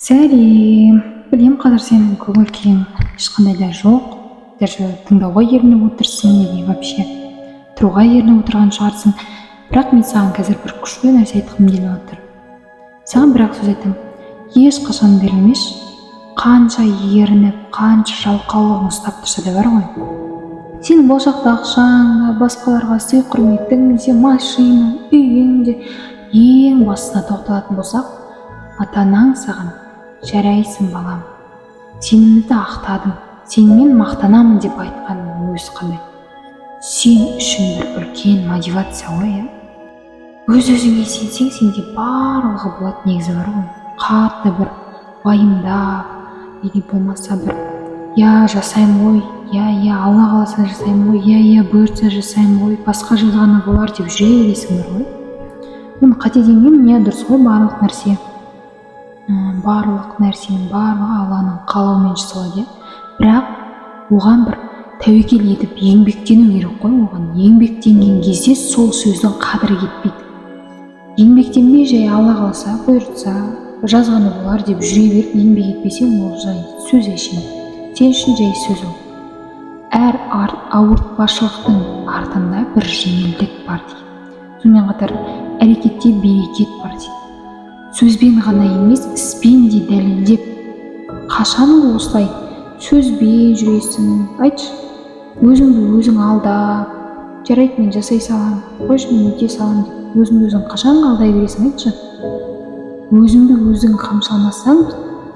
Сәлем. Білем қазір сенің көңіл күйің ешқандай да жоқ. Даже тыңдауға ерініп отырсың или вообще тұруға ерініп отырған шығарсың. Бірақ мен саған қазір бір күшті нәрсе айтқым келіп отыр. Саған бір-ақ сөз айтамын. Ешқашан берілмеші. Қанша ерініп, қанша жалқаулығың ұстап тұрса да бар ғой. Сенің болашақта ақшаң, басқаларға сый құрметің, машинаң, үйің де ең басына тоқталатын болсақ, ата-анаң саған жарайсың балам, сенімді ақтадым, сенімен мақтанамын деп айтқанның өзі қандай. Сен үшін бір үлкен мотивация ғой, Өз-өзіңе сенсең, сенде барлығы болады негізі бар ғой. Қатты бір уайымдап, или болмаса бір жасаймын ғой, Алла қаласа жасаймын ғой, бұйыртса жасаймын ғой, басқа жазғаны болар деп жүре бересің бар ғой. Оны қате демеймін, дұрыс қой, барлық нәрсенің барлығы Алланың қалауымен жасалады, бірақ оған бір тәуекел етіп еңбектену керек қой. Оған еңбектенген кезде сол сөздің қадірі кетпейді. Еңбектенбей жай Алла қаласа, бұйыртса, жазғаны болар деп жүре беріп еңбек етпесең, ол жай сөз әшейін. Сен үшін жай сөз ол. Әр ауыртпашылықтың артында бір жеңілдік бар дейді. Сонымен қатар әрекетте берекет бар дейді. Сөзбен ғана емес, іспен де дәлелдеп, қашан осылай сөзбен жүресің, айтшы, өзіңді өзің алдап, жарайды мен жасай салам, қойшы мен өте салам деп, өзіңді өзің қашан алдай бересің, айтшы. Өзіңді өзің қамшаламасаң,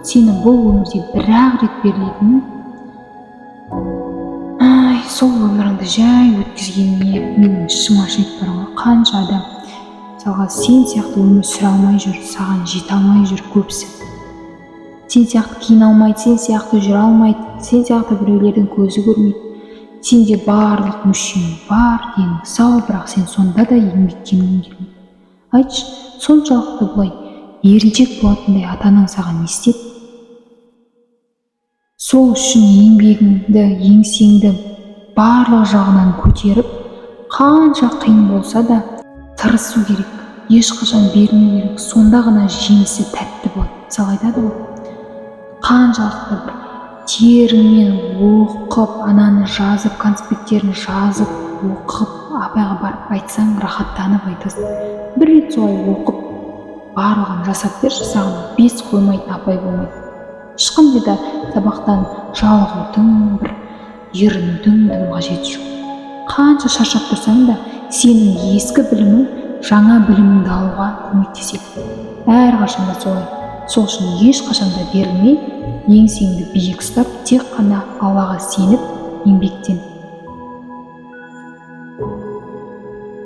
сені бұл өмірде бір-ақ рет берілетін, сол өміріңді жай өткізгеніне менің ішім ашиды бар ғой. Қанша адам мысалға сен сияқты өмір сүре алмай жүр, саған жете алмай жүр көбісі. Сен сияқты киіне алмайды, сен сияқты жүре алмайды, сен сияқты біреулердің көзі көрмейді. Сенде барлық мүшең бар, денің сау, бірақ сен сонда да еңбектенгің келмейді. Айтшы, соншалықты бұлай еріншек болатындай ата-анаң саған не істеді? Сол үшін еңбегіңді, еңсеңді барлық жағынан көтеріп, қанша қиын болса да тырысу керек, ешқашан бермеу керек, сонда ғана жемісі тәтті болады. Мысалы айтады ғой, қаншалықты бір теріңмен оқып, ананы жазып, конспекттерін жазып, оқып, апайға барып айтсаң, рахаттанып айтасың. Бір рет солай оқып, барлығын жасап берші, саған 5 қоймайтын апай болмайды. Ешқандай да сабақтан жалығудың, бір ерінудің қажеті жоқ. Қанша шаршап тұрсаң да, сенің ескі білімің жаңа біліміңді алуға көмектеседі. Әрқашан да солай. Сол үшін ешқашан да берілмей, еңсеңді биік ұстап, тек қана Аллаға сеніп, еңбектен